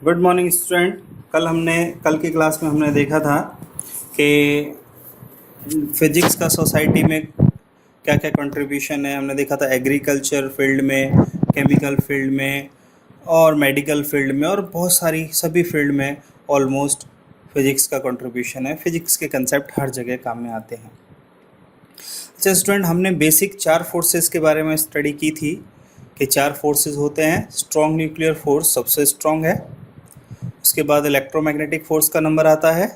Good morning student. कल की class में हमने देखा था कि फिजिक्स का सोसाइटी में क्या क्या कंट्रीब्यूशन है। हमने देखा था एग्रीकल्चर फील्ड में, केमिकल फील्ड में और मेडिकल फील्ड में और बहुत सारी सभी फील्ड में ऑलमोस्ट फिजिक्स का कंट्रीब्यूशन है। फिजिक्स के कंसेप्ट हर जगह काम में आते हैं। अच्छा स्टूडेंट, हमने बेसिक 4 फोर्सेस के बारे में स्टडी की थी कि 4 फोर्सेस होते हैं। स्ट्रॉन्ग न्यूक्लियर फोर्स सबसे स्ट्रॉन्ग है, उसके बाद इलेक्ट्रोमैग्नेटिक फोर्स का नंबर आता है,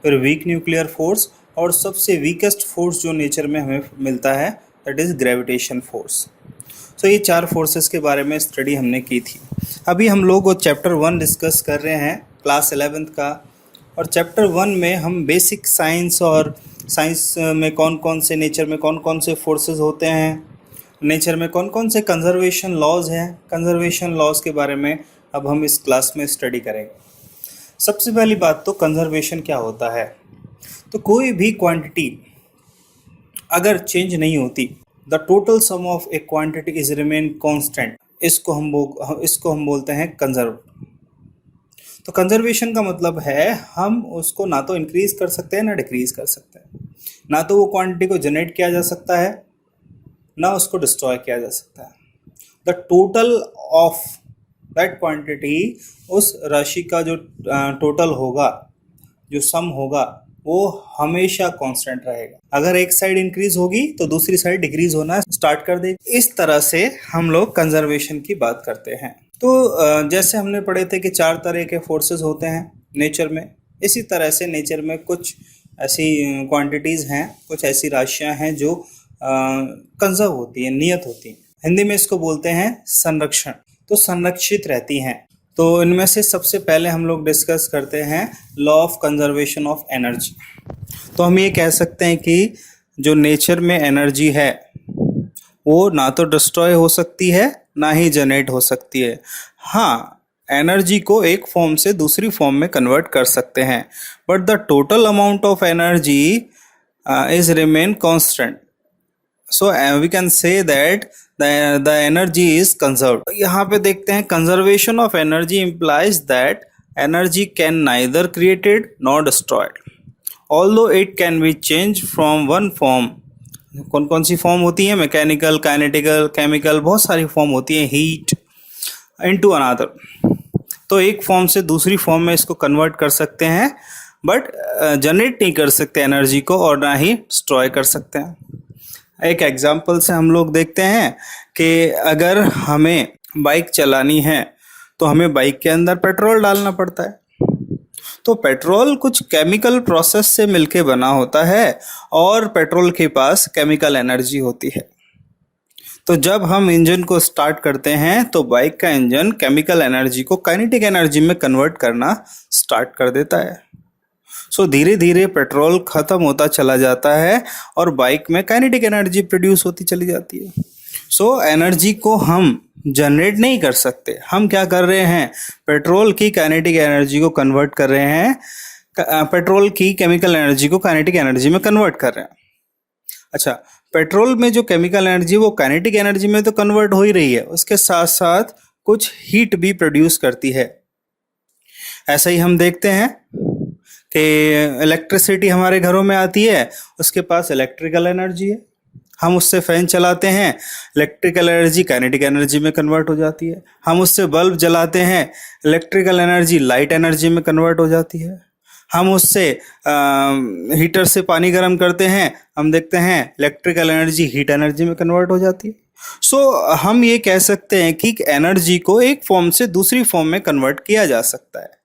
फिर वीक न्यूक्लियर फोर्स और सबसे वीकेस्ट फोर्स जो नेचर में हमें मिलता है दैट इज़ ग्रेविटेशन फोर्स। तो ये 4 फोर्सेस के बारे में स्टडी हमने की थी। अभी हम लोग चैप्टर 1 डिस्कस कर रहे हैं क्लास 11th का, और चैप्टर 1 में हम बेसिक साइंस और साइंस में कौन कौन से नेचर में कौन कौन से फोर्सेस होते हैं, नेचर में कौन कौन से कंजर्वेशन लॉज हैं, कंजर्वेशन लॉज के बारे में अब हम इस क्लास में स्टडी करेंगे। सबसे पहली बात तो कंजर्वेशन क्या होता है। तो कोई भी क्वांटिटी अगर चेंज नहीं होती, the total sum of A quantity is remain constant, इसको हम बोलते हैं कंजर्व। तो कंजर्वेशन का मतलब है हम उसको ना तो इंक्रीज कर सकते हैं ना डिक्रीज कर सकते हैं, ना तो वो क्वांटिटी को जनरेट किया जा सकता है ना उसको डिस्ट्रॉय किया जा सकता है। The total of that quantity, उस राशि का जो टोटल होगा, जो सम होगा, वो हमेशा कांस्टेंट रहेगा। अगर एक साइड इंक्रीज होगी तो दूसरी साइड डिक्रीज होना स्टार्ट कर देगी। इस तरह से हम लोग कंजर्वेशन की बात करते हैं। तो जैसे हमने पढ़े थे कि 4 तरह के फोर्सेस होते हैं नेचर में, इसी तरह से नेचर में कुछ ऐसी क्वांटिटीज़ हैं, कुछ ऐसी राशियां हैं जो कंजर्व होती हैं, नियत होती हैं। हिंदी में इसको बोलते हैं संरक्षण, तो संरक्षित रहती हैं। तो इनमें से सबसे पहले हम लोग डिस्कस करते हैं law of conservation of energy. तो हम ये कह सकते हैं कि जो नेचर में एनर्जी है वो ना तो डिस्ट्रॉय हो सकती है ना ही जनरेट हो सकती है। हाँ, एनर्जी को एक फॉर्म से दूसरी फॉर्म में कन्वर्ट कर सकते हैं, but the total amount of energy is remain constant. So we can say that the energy is conserved. यहाँ पे देखते हैं conservation of energy implies that energy can neither created nor destroyed, although it can be changed from one form. कौन कौन सी form होती है? Mechanical, काइनेटिकल, chemical, बहुत सारी फॉर्म होती है। हीट इनटू अनदर, तो एक फॉर्म से दूसरी फॉर्म में इसको कन्वर्ट कर सकते हैं, बट जनरेट नहीं कर सकते एनर्जी को और ना ही डिस्ट्रॉय कर सकते हैं। एक एग्जाम्पल से हम लोग देखते हैं कि अगर हमें बाइक चलानी है तो हमें बाइक के अंदर पेट्रोल डालना पड़ता है। तो पेट्रोल कुछ केमिकल प्रोसेस से मिलके बना होता है और पेट्रोल के पास केमिकल एनर्जी होती है। तो जब हम इंजन को स्टार्ट करते हैं तो बाइक का इंजन केमिकल एनर्जी को काइनेटिक एनर्जी में कन्वर्ट करना स्टार्ट कर देता है। सो धीरे धीरे पेट्रोल खत्म होता चला जाता है और बाइक में काइनेटिक एनर्जी प्रोड्यूस होती चली जाती है। सो एनर्जी को हम जनरेट नहीं कर सकते। हम क्या कर रहे हैं? पेट्रोल की काइनेटिक एनर्जी को कन्वर्ट कर रहे हैं, पेट्रोल की केमिकल एनर्जी को काइनेटिक एनर्जी में कन्वर्ट कर रहे हैं। अच्छा, पेट्रोल में जो केमिकल एनर्जी वो काइनेटिक एनर्जी में तो कन्वर्ट हो ही रही है, उसके साथ साथ कुछ हीट भी प्रोड्यूस करती है। ऐसा ही हम देखते हैं कि इलेक्ट्रिसिटी हमारे घरों में आती है, उसके पास इलेक्ट्रिकल एनर्जी है, हम उससे फैन चलाते हैं, इलेक्ट्रिकल एनर्जी काइनेटिक एनर्जी में कन्वर्ट हो जाती है। हम उससे बल्ब जलाते हैं, इलेक्ट्रिकल एनर्जी लाइट एनर्जी में कन्वर्ट हो जाती है। हम उससे हीटर से पानी गर्म करते हैं, हम देखते हैं इलेक्ट्रिकल एनर्जी हीट एनर्जी में कन्वर्ट हो जाती है। सो हम ये कह सकते हैं कि एनर्जी को एक फॉर्म से दूसरी फॉर्म में कन्वर्ट किया जा सकता है।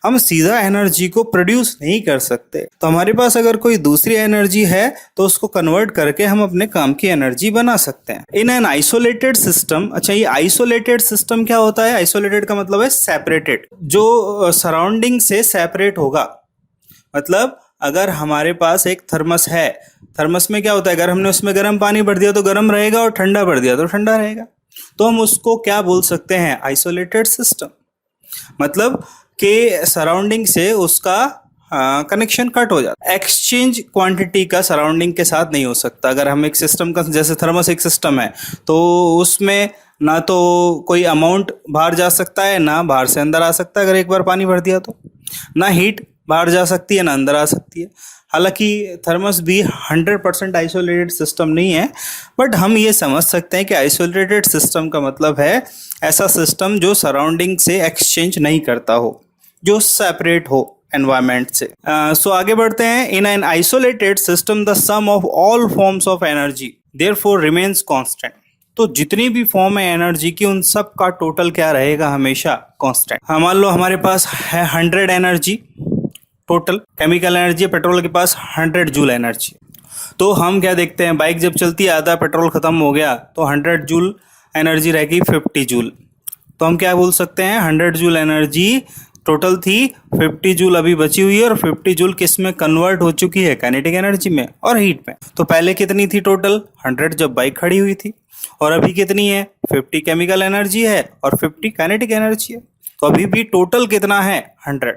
हम सीधा एनर्जी को प्रोड्यूस नहीं कर सकते। तो हमारे पास अगर कोई दूसरी एनर्जी है तो उसको कन्वर्ट करके हम अपने काम की एनर्जी बना सकते हैं इन एन आइसोलेटेड सिस्टम। अच्छा, ये आइसोलेटेड सिस्टम क्या होता है? आइसोलेटेड का मतलब है सेपरेटेड, जो सराउंडिंग से सेपरेट होगा। मतलब अगर हमारे पास एक थर्मस है, थर्मस में क्या होता है? अगर हमने उसमें गर्म पानी भर दिया तो गर्म रहेगा और ठंडा भर दिया तो ठंडा रहेगा। तो हम उसको क्या बोल सकते हैं? Isolated system. मतलब के सराउंडिंग से उसका कनेक्शन कट हो जाता है। एक्सचेंज क्वांटिटी का सराउंडिंग के साथ नहीं हो सकता। अगर हम एक सिस्टम का, जैसे थर्मस एक सिस्टम है, तो उसमें ना तो कोई अमाउंट बाहर जा सकता है, ना बाहर से अंदर आ सकता है अगर एक बार पानी भर दिया तो, ना हीट बाहर जा सकती है ना अंदर आ सकती है। हालांकि थर्मस भी 100% आइसोलेटेड सिस्टम नहीं है, बट हम ये समझ सकते हैं कि आइसोलेटेड सिस्टम का मतलब है ऐसा सिस्टम जो सराउंडिंग से एक्सचेंज नहीं करता हो, जो सेपरेट हो एनवायरनमेंट से। सो आगे बढ़ते हैं। In an isolated system the sum of all forms of energy therefore remains constant. तो जितनी भी फॉर्म है एनर्जी की उन सब का टोटल क्या रहेगा, हमेशा कांस्टेंट। मान लो हमारे पास है 100 energy total, chemical energy, petrol के पास 100 जूल एनर्जी। तो हम क्या देखते हैं, बाइक जब चलती है आधा पेट्रोल खत्म हो गया तो 100 जूल एनर्जी रहेगी 50 जूल। तो हम क्या बोल सकते हैं, 100 जूल एनर्जी टोटल थी, 50 जूल अभी बची हुई है और 50 जूल किस में कन्वर्ट हो चुकी है, काइनेटिक एनर्जी में और हीट में। तो पहले कितनी थी टोटल, 100 जब बाइक खड़ी हुई थी, और अभी कितनी है, 50 केमिकल एनर्जी है और 50 काइनेटिक एनर्जी है। तो अभी भी टोटल कितना है, 100।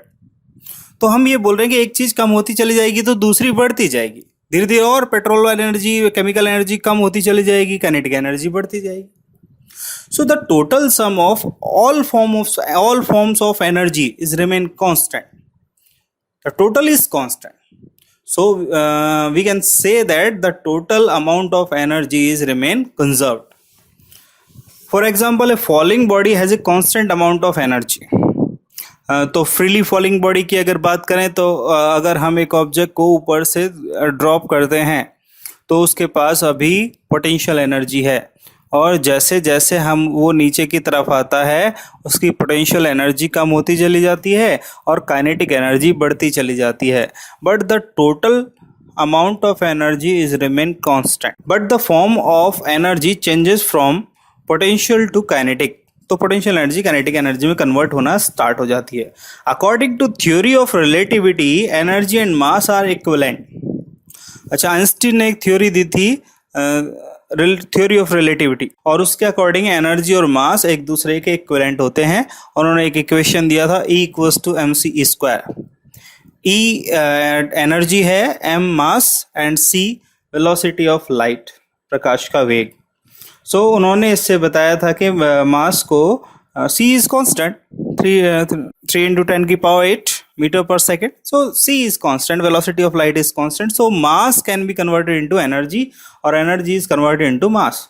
तो हम ये बोल रहे हैं कि एक चीज कम होती चली जाएगी तो दूसरी बढ़ती जाएगी, धीरे धीरे और पेट्रोल एनर्जी, केमिकल एनर्जी कम होती चली जाएगी, काइनेटिक एनर्जी बढ़ती जाएगी। So the total sum of all forms of energy is remain constant. The total is constant. So we can say that the total amount of energy is remain conserved. For example, a falling body has a constant amount of energy. तो freely falling body की अगर बात करें तो अगर हम एक object को ऊपर से ड्रॉप करते हैं तो उसके पास अभी पोटेंशियल एनर्जी है, और जैसे जैसे हम वो नीचे की तरफ आता है उसकी पोटेंशियल एनर्जी कम होती चली जाती है और काइनेटिक एनर्जी बढ़ती चली जाती है। But the total amount of energy is remain constant, but the form of energy changes from potential to kinetic. तो पोटेंशियल एनर्जी काइनेटिक एनर्जी में कन्वर्ट होना स्टार्ट हो जाती है। According to theory of relativity energy and mass are equivalent. अच्छा, Einstein ने एक theory दी थी, थ्योरी ऑफ रिलेटिविटी, और उसके अकॉर्डिंग एनर्जी और मास एक दूसरे के इक्विवेलेंट होते हैं, और उन्होंने एक इक्वेशन दिया था E = mc²। E एनर्जी है, m mass and c velocity of light, प्रकाश का वेग। सो उन्होंने इससे बताया था कि मास को c is constant, 3 × 10⁸ meter per second. So c is constant, velocity of light is constant, so mass can be converted into energy और energy is converted into mass.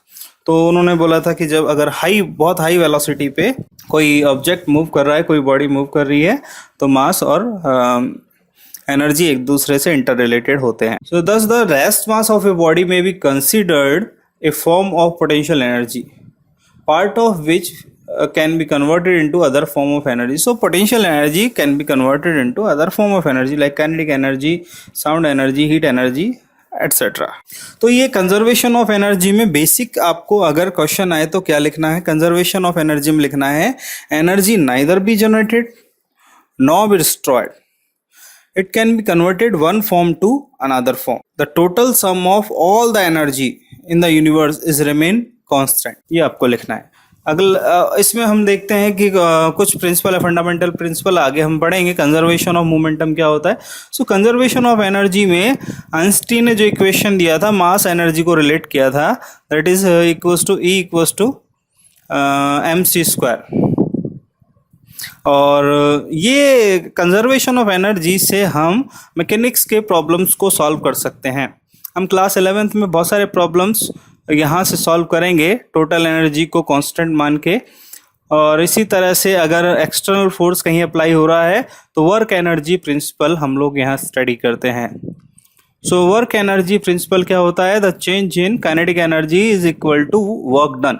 तो उन्होंने बोला था कि जब अगर बहुत हाई वेलोसिटी पे कोई ऑब्जेक्ट मूव कर रहा है, कोई बॉडी मूव कर रही है, तो मास और एनर्जी एक दूसरे से इंटर रिलेटेड होते हैं। सो thus the rest mass of a body may be considered a form of potential energy, part of which can be converted into other form of energy. So potential energy can be converted into other form of energy like kinetic energy, sound energy, heat energy, etc. तो ये conservation of energy में basic आपको अगर question आए तो क्या लिखना है, कंजर्वेशन ऑफ एनर्जी में लिखना है energy neither be generated nor be destroyed, it can be converted one form to another form. The total sum of all the energy in the universe is remain constant. ये आपको लिखना है। अगला इसमें हम देखते हैं कि कुछ प्रिंसिपल है, फंडामेंटल प्रिंसिपल आगे हम पढ़ेंगे। कंजर्वेशन ऑफ मोमेंटम क्या होता है। सो कंजर्वेशन ऑफ एनर्जी में आइंस्टीन ने जो इक्वेशन दिया था, मास एनर्जी को रिलेट किया था, that is equals to E = mc²। और ये कंजर्वेशन ऑफ एनर्जी से हम मैकेनिक्स के प्रॉब्लम्स को सॉल्व कर सकते हैं। हम क्लास 11th में बहुत सारे प्रॉब्लम्स यहाँ से सॉल्व करेंगे टोटल एनर्जी को कांस्टेंट मान के, और इसी तरह से अगर एक्सटर्नल फोर्स कहीं अप्लाई हो रहा है तो वर्क एनर्जी प्रिंसिपल हम लोग यहाँ स्टडी करते हैं। सो वर्क एनर्जी प्रिंसिपल क्या होता है, the change in kinetic energy is equal to work done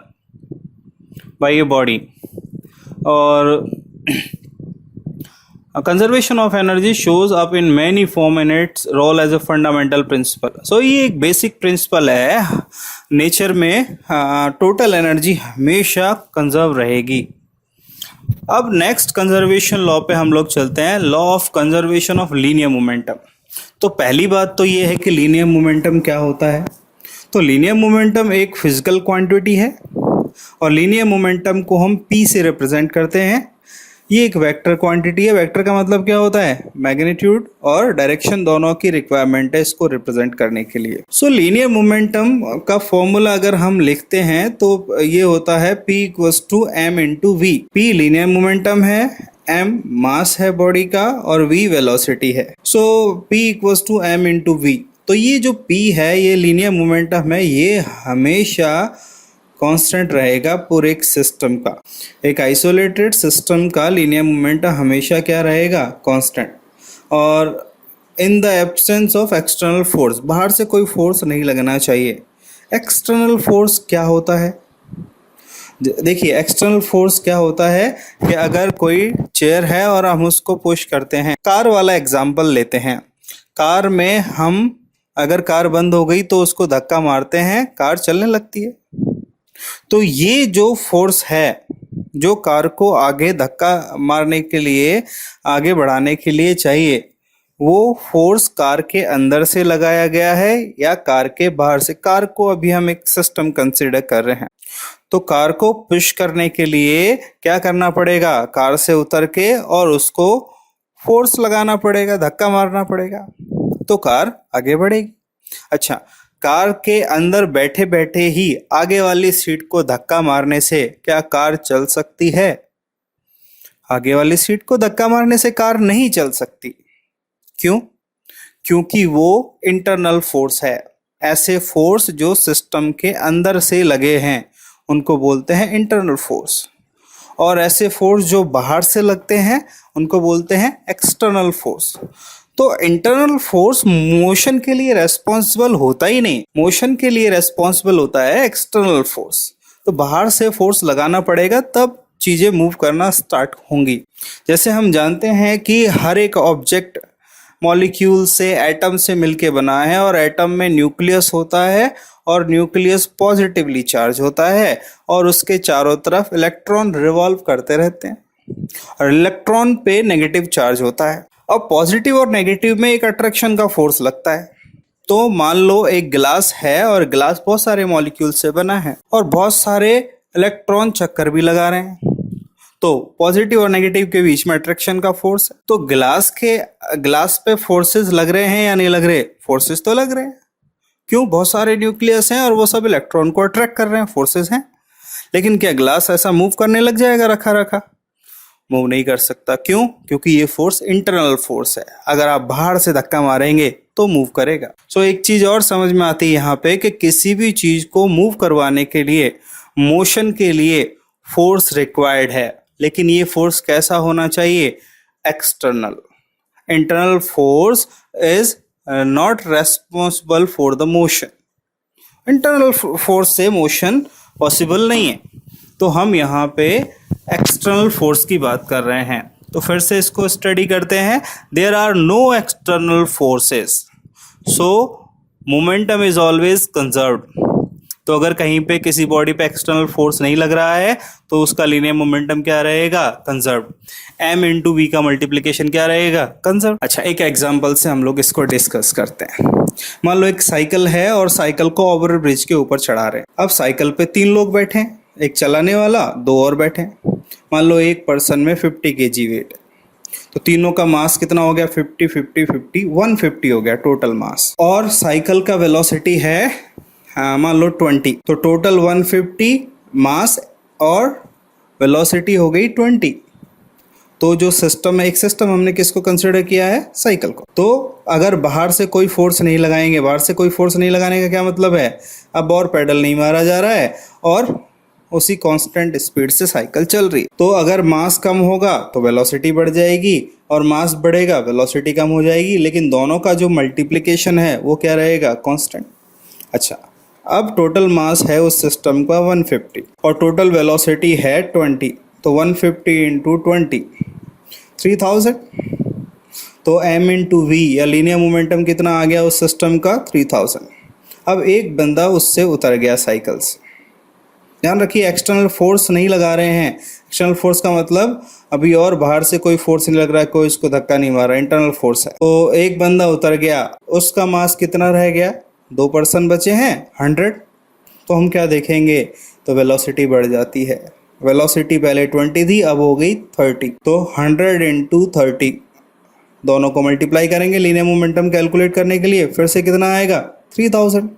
by a body. और conservation of energy shows up in many form in its role as a fundamental principle. So ये एक basic principle है nature में, total energy हमेशा conserve रहेगी। अब next conservation law पे हम लोग चलते हैं, law of conservation of linear momentum. तो पहली बात तो ये है कि लीनियर मोमेंटम क्या होता है। तो लीनियर मोमेंटम एक फिजिकल क्वांटिटी है और लीनियर मोमेंटम को हम P से रिप्रेजेंट करते हैं। ये एक वेक्टर क्वांटिटी है। वेक्टर का मतलब क्या होता है? मैग्नीट्यूड और डायरेक्शन दोनों की रिक्वायरमेंट है इसको रिप्रेजेंट करने के लिए। सो लीनियर मोमेंटम का फॉर्मूला अगर हम लिखते हैं तो ये होता है P equals to m into v. P linear momentum है, m मास है बॉडी का और v वेलोसिटी है। So P equals to m into v. तो ये जो P है ये लीनियर मोमेंटम है, ये हमेशा कांस्टेंट रहेगा पूरे एक सिस्टम का। एक आइसोलेटेड सिस्टम का लीनियर मोमेंटम हमेशा क्या रहेगा? कांस्टेंट। और इन the absence of external force, बाहर से कोई फोर्स नहीं लगना चाहिए। एक्सटर्नल फोर्स क्या होता है? देखिए एक्सटर्नल फोर्स क्या होता है कि अगर कोई चेयर है और हम उसको पुश करते हैं, कार वाला एग्जांपल लेते हैं। कार में हम अगर कार बंद हो गई तो उसको धक्का मारते हैं, कार चलने लगती है। तो ये जो फोर्स है जो कार को आगे धक्का मारने के लिए, आगे बढ़ाने के लिए चाहिए, वो फोर्स कार के अंदर से लगाया गया है या कार के बाहर से। कार को अभी हम एक सिस्टम कंसीडर कर रहे हैं। तो कार को पुश करने के लिए क्या करना पड़ेगा? कार से उतर के और उसको फोर्स लगाना पड़ेगा, धक्का मारना पड़ेगा, तो कार आगे बढ़ेगी। अच्छा, कार के अंदर बैठे बैठे ही आगे वाली सीट को धक्का मारने से क्या कार चल सकती है? आगे वाली सीट को धक्का मारने से कार नहीं चल सकती। क्यों? क्योंकि वो इंटरनल फोर्स है। ऐसे फोर्स जो सिस्टम के अंदर से लगे हैं उनको बोलते हैं इंटरनल फोर्स, और ऐसे फोर्स जो बाहर से लगते हैं उनको बोलते हैं एक्सटर्नल फोर्स। तो इंटरनल फोर्स मोशन के लिए रेस्पॉन्सिबल होता ही नहीं, मोशन के लिए रेस्पॉन्सिबल होता है एक्सटर्नल फोर्स। तो बाहर से फोर्स लगाना पड़ेगा तब चीजें मूव करना स्टार्ट होंगी। जैसे हम जानते हैं कि हर एक ऑब्जेक्ट मॉलिक्यूल से, एटम से मिलके बना है, और एटम में न्यूक्लियस होता है और न्यूक्लियस पॉजिटिवली चार्ज होता है और उसके चारों तरफ इलेक्ट्रॉन रिवॉल्व करते रहते हैं और इलेक्ट्रॉन पे नेगेटिव चार्ज होता है। अब पॉजिटिव और नेगेटिव में एक अट्रैक्शन का फोर्स लगता है। तो मान लो एक गिलास है और गिलास बहुत सारे मॉलिक्यूल से बना है और बहुत सारे इलेक्ट्रॉन चक्कर भी लगा रहे हैं, तो पॉजिटिव और नेगेटिव के बीच में अट्रैक्शन का फोर्स है। तो ग्लास पे फोर्सेस लग रहे हैं या नहीं लग रहे? फोर्सेस तो लग रहे हैं। क्यों? बहुत सारे न्यूक्लियस हैं और वो सब इलेक्ट्रॉन को अट्रैक्ट कर रहे हैं, फोर्सेस हैं। लेकिन क्या ग्लास ऐसा मूव करने लग जाएगा रखा रखा? मूव नहीं कर सकता। क्यों? क्योंकि ये फोर्स इंटरनल फोर्स है। अगर आप बाहर से धक्का मारेंगे तो मूव करेगा। सो एक चीज और समझ में आती है यहाँ पे कि किसी भी चीज को मूव करवाने के लिए, मोशन के लिए फोर्स रिक्वायर्ड है, लेकिन ये फोर्स कैसा होना चाहिए? External. Internal force is not responsible for the motion. Internal force से मोशन पॉसिबल नहीं है। तो हम यहाँ पे एक्सटर्नल फोर्स की बात कर रहे हैं। तो फिर से इसको स्टडी करते हैं। There are no external forces, so momentum is always conserved. तो अगर कहीं पे किसी बॉडी पे एक्सटर्नल फोर्स नहीं लग रहा है तो उसका लीनियर मोमेंटम क्या रहेगा? कंजर्व्ड। m इंटू वी का मल्टीप्लीकेशन क्या रहेगा? कंजर्व्ड। अच्छा, एक एग्जांपल से हम लोग इसको डिस्कस करते हैं। मान लो एक साइकिल है और साइकिल को ओवर ब्रिज के ऊपर चढ़ा रहे हैं। अब साइकिल पे 3 लोग बैठे हैं, एक चलाने वाला, 2 और बैठे हैं। मान लो एक पर्सन में 50 kg वेट है, तो तीनों का मास कितना हो गया? 50 50 50 150 हो गया टोटल मास। और साइकिल का वेलोसिटी है मान लो 20, तो टोटल 150 मास और वेलोसिटी हो गई 20। तो जो सिस्टम है, एक सिस्टम हमने किसको कंसिडर किया है? साइकिल को। तो अगर बाहर से कोई फोर्स नहीं लगाएंगे, बाहर से कोई फोर्स नहीं लगाने का क्या मतलब है? अब और पेडल नहीं मारा जा रहा है और उसी कांस्टेंट स्पीड से साइकिल चल रही। तो अगर मास कम होगा तो वेलोसिटी बढ़ जाएगी और मास बढ़ेगा वेलोसिटी कम हो जाएगी, लेकिन दोनों का जो मल्टीप्लिकेशन है वो क्या रहेगा? कांस्टेंट। अच्छा, अब टोटल मास है उस सिस्टम का 150 और टोटल वेलोसिटी है 20, तो 150 इंटू 20 3000। तो m इंटू वी या लीनियर मोमेंटम कितना आ गया उस सिस्टम का? 3000। अब एक बंदा उससे उतर गया साइकिल से। ध्यान रखिए, एक्सटर्नल फोर्स नहीं लगा रहे हैं। एक्सटर्नल फोर्स का मतलब अभी और बाहर से कोई फोर्स नहीं लग रहा है, कोई उसको धक्का नहीं मार रहा, इंटरनल फोर्स है। तो एक बंदा उतर गया, उसका मास कितना रह गया? 2 पर्सन बचे हैं, 100। तो हम क्या देखेंगे? तो वेलोसिटी बढ़ जाती है। वेलोसिटी पहले 20 थी, अब हो गई 30, तो 100 इंटू 30 दोनों को मल्टीप्लाई करेंगे लीनियर मोमेंटम कैलकुलेट करने के लिए, फिर से कितना आएगा 3000।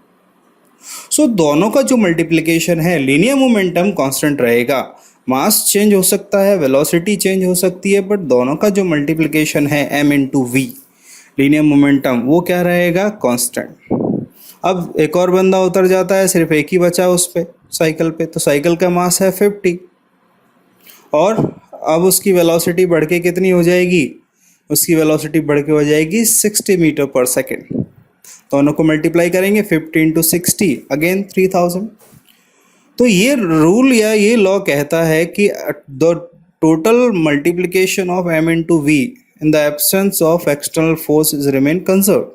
सो दोनों का जो मल्टीप्लिकेशन है, लीनियर मोमेंटम कांस्टेंट रहेगा, मास चेंज हो सकता है, वेलोसिटी चेंज हो सकती है, बट दोनों का जो मल्टीप्लिकेशन है m into v linear momentum, वो क्या रहेगा कांस्टेंट। अब एक और बंदा उतर जाता है, सिर्फ एक ही बचा उस पे साइकिल पे, तो साइकिल का मास है 50 और अब उसकी वेलोसिटी बढ़ के कितनी हो जाएगी, उसकी वेलोसिटी बढ़ के हो जाएगी 60 मीटर पर सेकेंड। दोनों को मल्टीप्लाई करेंगे 50 इंटू 60 अगेन 3000। तो ये रूल या ये लॉ कहता है कि the total multiplication of m into v in the absence of external force is remain conserve.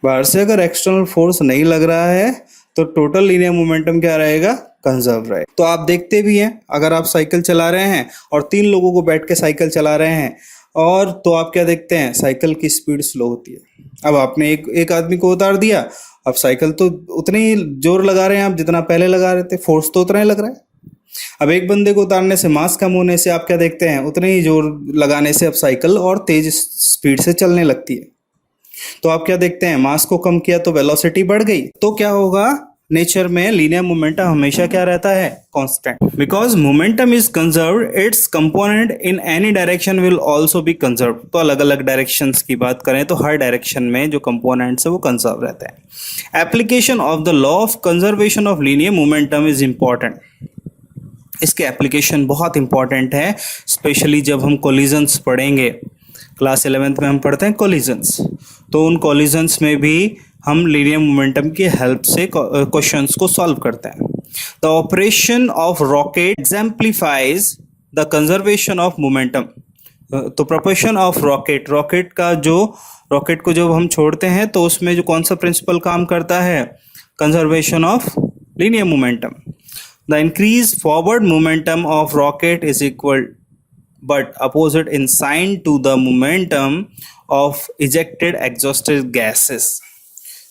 बाहर से अगर एक्सटर्नल फोर्स नहीं लग रहा है तो टोटल लीनियर मोमेंटम क्या रहेगा, कंजर्व रहेगा। तो आप देखते भी हैं, अगर आप साइकिल चला रहे हैं और 3 लोगों को बैठ के साइकिल चला रहे हैं, और तो आप क्या देखते हैं, साइकिल की स्पीड स्लो होती है। अब आपने एक आदमी को उतार दिया, अब साइकिल तो उतने ही जोर लगा रहे हैं आप जितना पहले लगा रहे थे, फोर्स तो उतना ही लग रहा है। अब एक बंदे को उतारने से, मास कम होने से आप क्या देखते हैं, उतने ही जोर लगाने से अब साइकिल और तेज स्पीड से चलने लगती है। तो आप क्या देखते हैं, मास को कम किया तो वेलोसिटी बढ़ गई, तो क्या होगा, नेचर में लीनियर मोमेंटम हमेशा क्या रहता है, constant. Because momentum is conserved, it's component in any direction will also be conserved. तो अलग अलग डायरेक्शंस की बात करें तो हर डायरेक्शन में जो कंपोनेंट्स है वो कंजर्व रहते हैं। Application of the law of conservation of linear momentum is important. इसके एप्लीकेशन बहुत इंपॉर्टेंट है, स्पेशली जब हम कोलिजन्स पढ़ेंगे। क्लास 11th में हम पढ़ते हैं कोलिजन्स, तो उन कोलिजन्स में भी हम लीनियर मोमेंटम की हेल्प से क्वेश्चंस को सॉल्व करते हैं। The operation of rocket exemplifies the conservation of momentum. तो प्रोपोर्शन ऑफ रॉकेट को जब हम छोड़ते हैं तो उसमें जो कौन सा प्रिंसिपल काम करता है, conservation of linear momentum. The increase forward momentum of rocket is equal but opposite in sign to the momentum of ejected exhausted gases।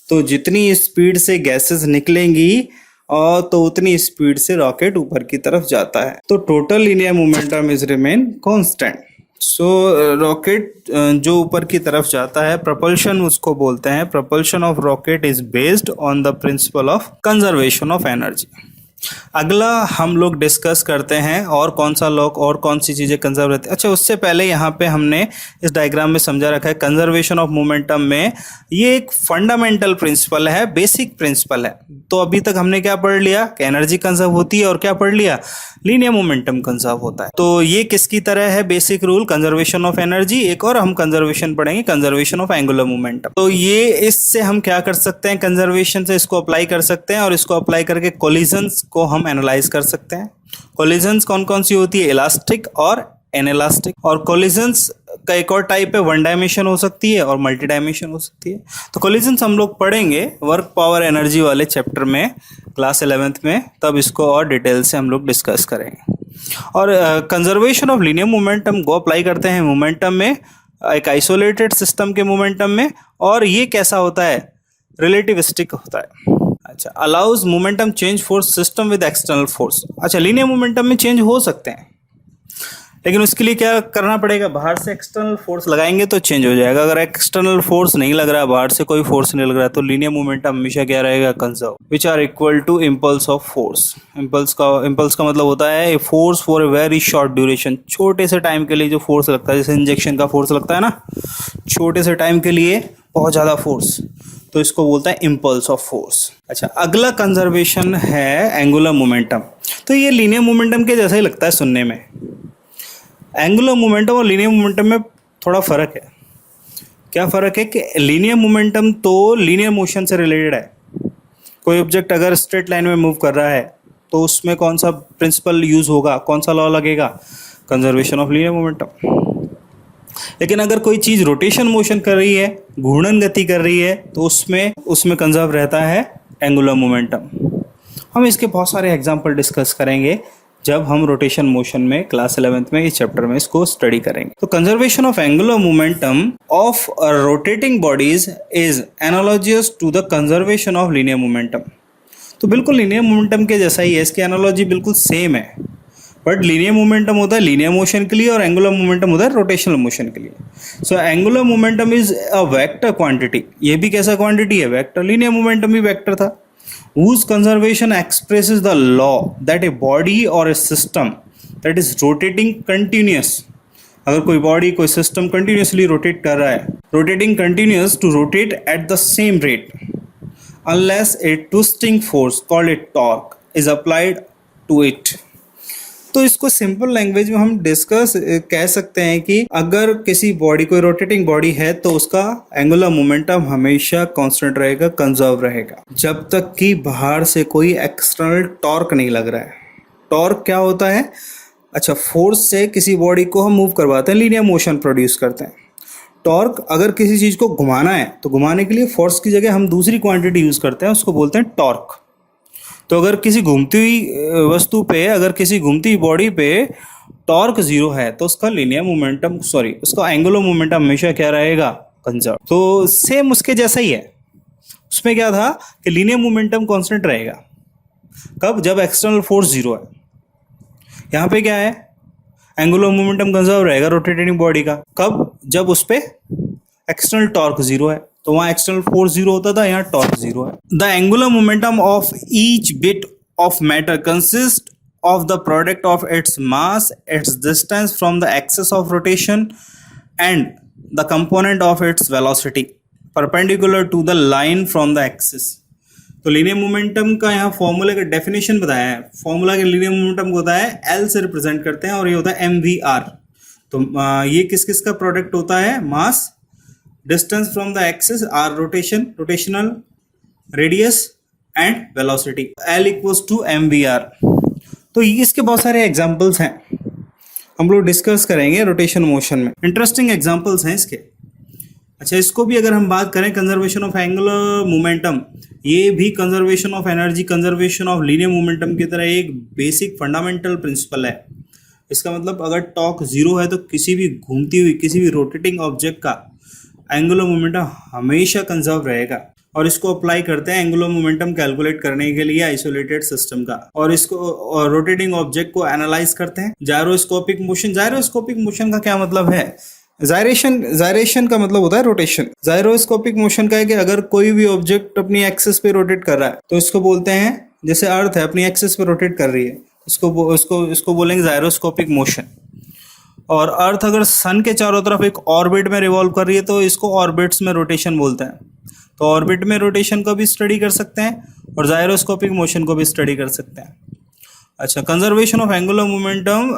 तो जितनी स्पीड से गैसेस निकलेंगी और तो उतनी स्पीड से रॉकेट ऊपर की तरफ जाता है। तो total linear momentum is remain constant. So rocket जो ऊपर की तरफ जाता है, propulsion उसको बोलते हैं। propulsion of rocket is based on the principle of conservation of energy। अगला हम लोग डिस्कस करते हैं और कौन सा लॉ और कौन सी चीज़ें कंजर्व रहती है। अच्छा, उससे पहले यहाँ पे हमने इस डायग्राम में समझा रखा है कंजर्वेशन ऑफ मोमेंटम में ये एक फंडामेंटल प्रिंसिपल है, बेसिक प्रिंसिपल है। तो अभी तक हमने क्या पढ़ लिया कि एनर्जी कंजर्व होती है, और क्या पढ़ लिया, लीनियर मोमेंटम कंजर्व होता है। तो ये किसकी तरह है, basic rule conservation of energy. एक और हम कंजर्वेशन पढ़ेंगे, कंजर्वेशन ऑफ एंगुलर मोमेंटम। तो ये इससे हम क्या कर सकते हैं, कंजर्वेशन से इसको अप्लाई कर सकते हैं, और इसको अप्लाई करके कोलिजन्स को हम एनालाइज कर सकते हैं। कोलिजन्स कौन कौन सी होती है, इलास्टिक और इनइलास्टिक। और कोलिजन्स का एक और टाइप है, वन डायमेंशन हो सकती है और मल्टी डायमेंशन हो सकती है। तो कोलिजन्स हम लोग पढ़ेंगे वर्क पावर एनर्जी वाले चैप्टर में, क्लास 11th में, तब इसको और डिटेल से हम लोग डिस्कस करेंगे। और कंजर्वेशन ऑफ लीनियर मोमेंटम को अप्लाई करते हैं मोमेंटम में, एक आइसोलेटेड सिस्टम के मोमेंटम में। और ये कैसा होता है, रिलेटिविस्टिक होता है। अच्छा, allows momentum change for system with external force. अच्छा, लीनियर मोमेंटम में चेंज हो सकते हैं, लेकिन उसके लिए क्या करना पड़ेगा, बाहर से एक्सटर्नल फोर्स लगाएंगे तो चेंज हो जाएगा। अगर एक्सटर्नल फोर्स नहीं लग रहा, बाहर से कोई फोर्स नहीं लग रहा, तो लीनियर मोमेंटम हमेशा क्या रहेगा, conserve. Which are equal to impulse of force. Impulse का मतलब होता है a force for a very short duration. छोटे से टाइम के लिए जो फोर्स लगता है, जैसे इंजेक्शन का फोर्स लगता है ना, छोटे से टाइम के लिए बहुत ज़्यादा फोर्स, तो इसको बोलता है इम्पल्स ऑफ फोर्स। अच्छा, अगला कंजर्वेशन है एंगुलर मोमेंटम। तो ये लीनियर मोमेंटम के जैसा ही लगता है सुनने में। एंगुलर मोमेंटम और लीनियर मोमेंटम में थोड़ा फ़र्क है। क्या फ़र्क है कि लीनियर मोमेंटम तो लीनियर मोशन से रिलेटेड है। कोई ऑब्जेक्ट अगर स्ट्रेट लाइन में मूव कर रहा है तो उसमें कौन सा प्रिंसिपल यूज़ होगा, कौन सा लॉ लगेगा, कंजर्वेशन ऑफ लीनियर मोमेंटम। लेकिन अगर कोई चीज़ रोटेशन मोशन कर रही है, घूर्णन गति कर रही है, तो उसमें कंजर्व रहता है एंगुलर मोमेंटम। हम इसके बहुत सारे एग्जांपल डिस्कस करेंगे जब हम रोटेशन मोशन में क्लास 11th में इस चैप्टर में इसको स्टडी करेंगे। तो conservation of angular momentum of rotating bodies is analogous to the conservation of linear momentum. तो बिल्कुल लीनियर मोमेंटम के जैसा ही है, इसकी एनालॉजी बिल्कुल सेम है। बट लीनियर मोमेंटम होता है लीनियर मोशन के लिए और एंगुलर मोमेंटम होता है रोटेशनल मोशन के लिए. So angular momentum is a vector quantity. ये भी कैसा क्वांटिटी है? वेक्टर. लीनियर मोमेंटम भी वेक्टर था. whose conservation expresses the law that a body or a system that is rotating continuous. अगर कोई बॉडी कोई सिस्टम कंटिन्यूसली रोटेट कर रहा है, rotating continuous to rotate at the same rate unless a twisting force called a torque is applied to it. तो इसको simple language में हम डिस्कस कह सकते हैं कि अगर किसी बॉडी कोई रोटेटिंग बॉडी है तो उसका एंगुलर मोमेंटम हमेशा कांस्टेंट रहेगा, कंजर्व रहेगा, जब तक कि बाहर से कोई एक्सटर्नल टॉर्क नहीं लग रहा है. टॉर्क क्या होता है? अच्छा, फोर्स से किसी बॉडी को हम मूव करवाते हैं, लीनियर मोशन प्रोड्यूस करते हैं. टॉर्क अगर किसी चीज़ को घुमाना है तो घुमाने के लिए फोर्स की जगह हम दूसरी क्वांटिटी यूज़ करते हैं, उसको बोलते हैं टॉर्क. तो अगर किसी घूमती हुई वस्तु पे, अगर किसी घूमती हुई बॉडी पे टॉर्क जीरो है तो उसका लीनियर मोमेंटम उसका एंगुलर मोमेंटम हमेशा क्या रहेगा? कंजर्व. तो सेम उसके जैसा ही है. उसमें क्या था कि लीनियर मोमेंटम कांस्टेंट रहेगा. कब? जब एक्सटर्नल फोर्स जीरो है. यहाँ पे क्या है? एंगुलर मोमेंटम कंजर्व रहेगा रोटेटिंग बॉडी का. कब? जब उस पे एक्सटर्नल टॉर्क जीरो है. तो वहाँ एक्सटर्नल फोर्स जीरो होता था, यहाँ टॉर्क जीरो है. The angular momentum of each bit of matter consist of the product of its mass, its distance from the axis of rotation, and the component of its velocity perpendicular to the line from the axis. तो linear momentum का यहाँ formula का definition बताया है. Formula के linear momentum को होता है एल से रिप्रेजेंट करते हैं और ये होता है एम वी आर. तो ये किस किस का प्रोडक्ट होता है? Mass, distance from the axis, R rotational radius and velocity. L equals to M V R. तो इसके बहुत सारे एग्जाम्पल्स हैं, हम लोग डिस्कस करेंगे रोटेशन मोशन में. इंटरेस्टिंग एग्जाम्पल्स हैं इसके. अच्छा, इसको भी अगर हम बात करें कंजर्वेशन ऑफ एंगुलर मोमेंटम, ये भी conservation of energy, conservation of linear momentum की तरह एक बेसिक फंडामेंटल प्रिंसिपल है. इसका मतलब अगर टॉर्क जीरो है तो किसी भी घूमती हुई, किसी भी रोटेटिंग ऑब्जेक्ट का एंगुलर मोमेंटम हमेशा कंजर्व रहेगा. और इसको अप्लाई करते हैं एंगुलर मोमेंटम कैलकुलेट करने के लिए आइसोलेटेड सिस्टम का. और इसको रोटेटिंग ऑब्जेक्ट को एनालाइज करते हैं. Gyroscopic motion. जायरोस्कोपिक मोशन का क्या मतलब है? जायरेशन का मतलब होता है रोटेशन. जायरोस्कोपिक मोशन का है कि अगर कोई भी ऑब्जेक्ट अपनी एक्सिस पे रोटेट कर रहा है तो इसको बोलते हैं, जैसे अर्थ है अपनी एक्सिस पे रोटेट कर रही है, इसको बोलेंगे जायरोस्कोपिक मोशन. और अर्थ अगर सन के चारों तरफ एक ऑर्बिट में रिवॉल्व कर रही है तो इसको ऑर्बिट्स में रोटेशन बोलते हैं. तो ऑर्बिट में रोटेशन को भी स्टडी कर सकते हैं और जायरोस्कोपिक मोशन को भी स्टडी कर सकते हैं. अच्छा, कंजर्वेशन ऑफ एंगुलर मोमेंटम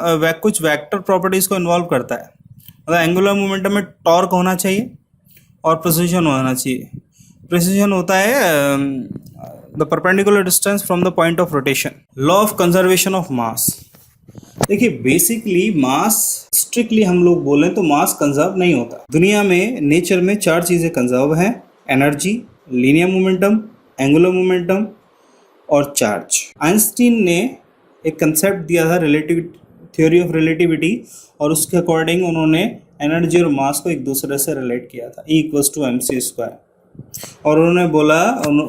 कुछ वेक्टर प्रॉपर्टीज को इन्वॉल्व करता है. मतलब एंगुलर मोमेंटम में टॉर्क होना चाहिए और प्रिसिजन होना चाहिए. प्रिसिजन होता है the perpendicular distance from the point of rotation. Law of conservation of मास. देखिए, बेसिकली मास स्ट्रिक्टली हम लोग बोलें तो मास कंजर्व नहीं होता. दुनिया में, नेचर में 4 चीज़ें कंजर्व हैं: energy, linear momentum, angular momentum और चार्ज. आइंस्टीन ने एक कंसेप्ट दिया था थ्योरी ऑफ रिलेटिविटी, और उसके अकॉर्डिंग उन्होंने एनर्जी और मास को एक दूसरे से रिलेट किया था, E=mc². और उन्होंने बोला,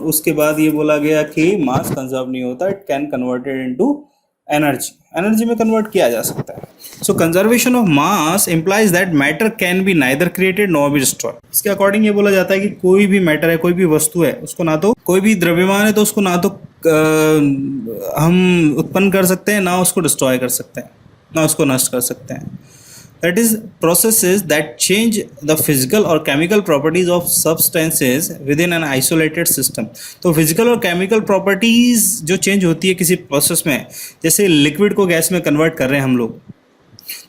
उसके बाद ये बोला गया कि मास कंजर्व नहीं होता, it can converted into energy में कन्वर्ट किया जा सकता है. So conservation of mass implies that matter can be neither created nor be destroyed. इसके अकॉर्डिंग ये बोला जाता है कि कोई भी मैटर है, कोई भी वस्तु है, उसको ना तो कोई भी द्रव्यमान है तो उसको ना तो हम उत्पन्न कर सकते हैं, ना उसको डिस्ट्रॉय कर सकते हैं, ना उसको नष्ट कर सकते हैं. That is processes that change the physical or chemical properties of substances within an isolated system. तो physical और chemical properties जो change होती है किसी process में, जैसे liquid को गैस में convert कर रहे हैं हम लोग,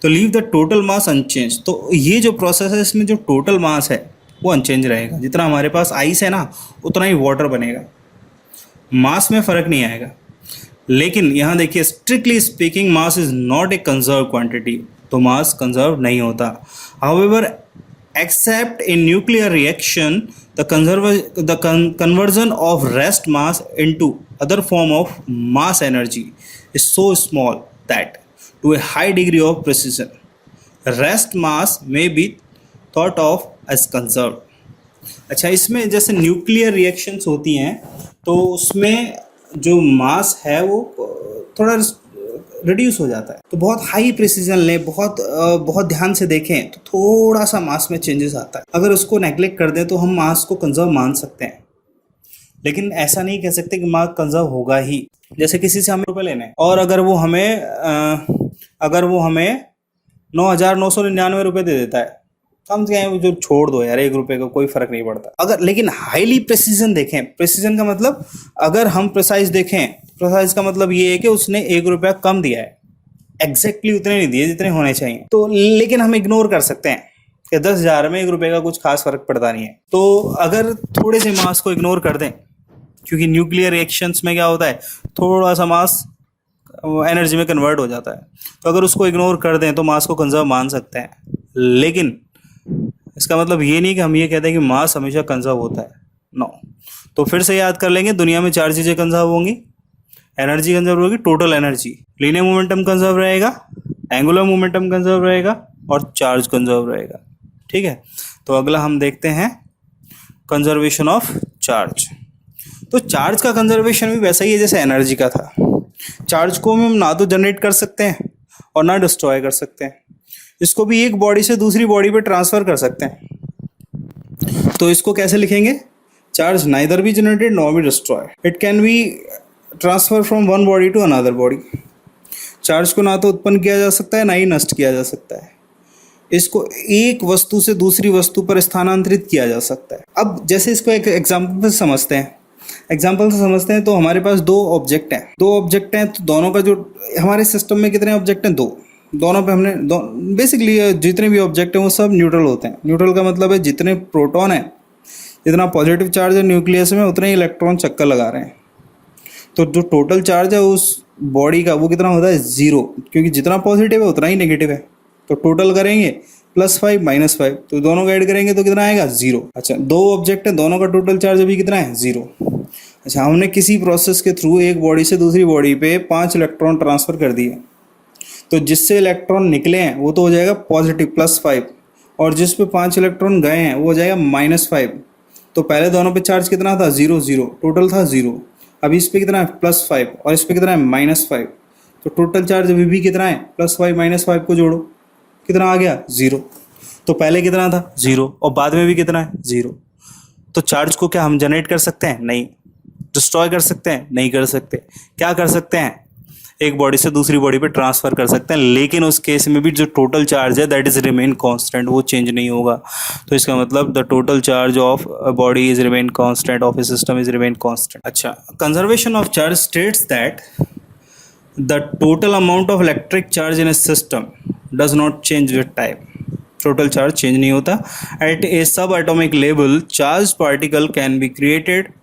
तो leave the total mass unchanged. तो ये जो process है इसमें जो total mass है वो unchanged रहेगा. जितना हमारे पास आइस है ना उतना ही वाटर बनेगा, मास में फ़र्क नहीं आएगा. लेकिन यहाँ देखिए, strictly speaking mass is not a conserved quantity. तो मास कंजर्व नहीं होता. However, except in nuclear reaction the conversion of rest mass into other form of mass energy is so small that to a high degree of precision rest mass may be thought of as conserve. अच्छा, इसमें जैसे nuclear reactions होती हैं तो उसमें जो मास है वो थोड़ा रिड्यूस हो जाता है। तो बहुत हाई प्रिसीजन लें, बहुत ध्यान से देखें तो थोड़ा सा मास में चेंजेस आता है। अगर उसको नेग्लेक्ट कर दें तो हम मास को कंजर्व मान सकते हैं, लेकिन ऐसा नहीं कह सकते कि मास कंजर्व होगा ही। जैसे किसी से हमें रुपये लेने हैं और अगर वो हमें 9,999 रुपये दे देता है, हम कहें जो छोड़ दो यार, 1 रुपये का कोई फर्क नहीं पड़ता। अगर लेकिन हाईली प्रिसीजन देखें, प्रिसीजन का मतलब अगर हम प्रिसाइज देखें, प्रिसाइज का मतलब ये है कि उसने 1 रुपया कम दिया है, एग्जैक्टली उतने नहीं दिए जितने होने चाहिए। तो लेकिन हम इग्नोर कर सकते हैं कि 10,000 में 1 रुपये का कुछ खास फर्क पड़ता नहीं है। तो अगर थोड़े से मास को इग्नोर कर दें, क्योंकि न्यूक्लियर रिएक्शंस में क्या होता है, थोड़ा सा मास एनर्जी में कन्वर्ट हो जाता है, तो अगर उसको इग्नोर कर दें तो मास को कंजर्व मान सकते हैं। लेकिन इसका मतलब ये नहीं कि हम ये कहते हैं कि मास हमेशा कंजर्व होता है, नो। तो फिर से याद कर लेंगे, दुनिया में 4 चीज़ें कंजर्व होंगी। एनर्जी कंजर्व होगी, total energy, linear momentum conserve रहेगा, एंगुलर मोमेंटम कंजर्व रहेगा और चार्ज कंजर्व रहेगा। ठीक है, तो अगला हम देखते हैं कंजर्वेशन ऑफ चार्ज। तो चार्ज का कंजर्वेशन भी वैसा ही है जैसे एनर्जी का था। चार्ज को हम ना तो जनरेट कर सकते हैं और ना डिस्ट्रॉय कर सकते हैं। इसको भी एक बॉडी से दूसरी बॉडी पे ट्रांसफर कर सकते हैं। तो इसको कैसे लिखेंगे? Charge neither be generated nor be destroy, it can be transfer from one body to another body. Charge को ना तो उत्पन्न किया जा सकता है ना ही नष्ट किया जा सकता है। इसको एक वस्तु से दूसरी वस्तु पर स्थानांतरित किया जा सकता है। अब जैसे इसको एक एग्जाम्पल से समझते हैं। तो हमारे पास 2 ऑब्जेक्ट हैं। तो दोनों का जो हमारे सिस्टम में कितने ऑब्जेक्ट हैं? 2। दोनों पे हमने बेसिकली जितने भी ऑब्जेक्ट हैं वो सब न्यूट्रल होते हैं। न्यूट्रल का मतलब है जितने प्रोटॉन है, जितना पॉजिटिव चार्ज है न्यूक्लियस में, उतने ही इलेक्ट्रॉन चक्कर लगा रहे हैं। तो जो टोटल चार्ज है उस बॉडी का वो कितना होता है? 0, क्योंकि जितना पॉजिटिव है उतना ही नेगेटिव है। तो टोटल करेंगे +5 -5, तो दोनों का ऐड करेंगे तो कितना आएगा? 0। अच्छा, 2 ऑब्जेक्ट है, दोनों का टोटल चार्ज अभी कितना है? 0। अच्छा, हमने किसी प्रोसेस के थ्रू एक बॉडी से दूसरी बॉडी पे 5 इलेक्ट्रॉन ट्रांसफ़र कर दिए, तो जिससे इलेक्ट्रॉन निकले हैं वो तो हो जाएगा पॉजिटिव +5, और जिस पे 5 इलेक्ट्रॉन गए हैं वो हो जाएगा -5। तो पहले दोनों पे चार्ज कितना था? 0 0, टोटल था 0। अभी इस पे कितना है? +5, और इस पे कितना है? -5। तो टोटल चार्ज अभी भी कितना है? +5 -5 को जोड़ो, कितना आ गया? 0। तो पहले कितना था? 0, और बाद में भी कितना है? 0। तो चार्ज को क्या हम जनरेट कर सकते हैं? नहीं। डिस्ट्रॉय कर सकते हैं? नहीं कर सकते। क्या कर सकते हैं? एक बॉडी से दूसरी बॉडी पे ट्रांसफर कर सकते हैं, लेकिन उस केस में भी जो टोटल चार्ज है दैट इज रिमेन कांस्टेंट, वो चेंज नहीं होगा। तो इसका मतलब the total charge of a body is remain constant, of a system is remain constant. अच्छा, conservation of charge states that the total amount of electric charge in a system does not change with time. Total charge change नहीं होता। At a sub atomic level charge particle can be created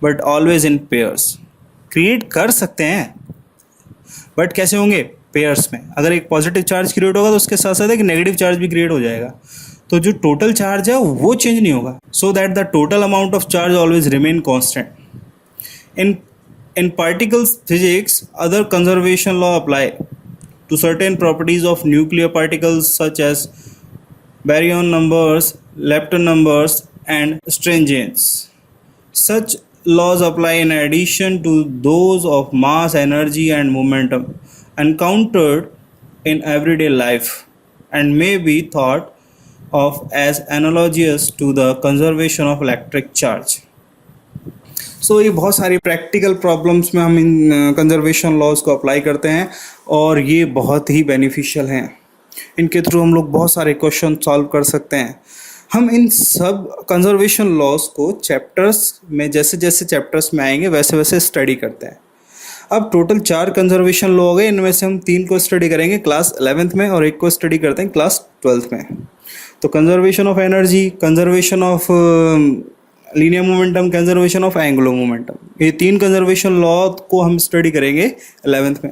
but always in pairs. Create कर सकते हैं but कैसे होंगे? Pairs में। अगर एक पॉजिटिव चार्ज क्रिएट होगा तो उसके साथ साथ एक नेगेटिव चार्ज भी क्रिएट हो जाएगा, तो जो टोटल चार्ज है वो चेंज नहीं होगा। So that the total amount of charge always remain constant. In particles physics other conservation law apply to certain properties of nuclear particles such as baryon numbers, lepton numbers, and strangeness. Such laws apply in addition to those of mass, energy, and momentum encountered in everyday life and may be thought of as analogous to the conservation of electric charge. सो ये बहुत सारी practical problems में हम इन conservation laws को apply करते हैं और ये बहुत ही बेनिफिशियल हैं। इनके थ्रू हम लोग बहुत सारे क्वेश्चन सॉल्व कर सकते हैं। हम इन सब कंजर्वेशन लॉज को चैप्टर्स में जैसे जैसे चैप्टर्स में आएंगे वैसे वैसे स्टडी करते हैं। अब टोटल 4 कंजर्वेशन लॉ हो गए, इनमें से हम 3 को स्टडी करेंगे क्लास 11th में और 1 को स्टडी करते हैं क्लास 12th में। तो conservation of energy, conservation of linear momentum, conservation of angular momentum, ये 3 कंजर्वेशन लॉ को हम स्टडी करेंगे 11th में,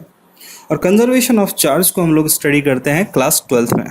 और कंजर्वेशन ऑफ चार्ज को हम लोग स्टडी करते हैं क्लास 12th में।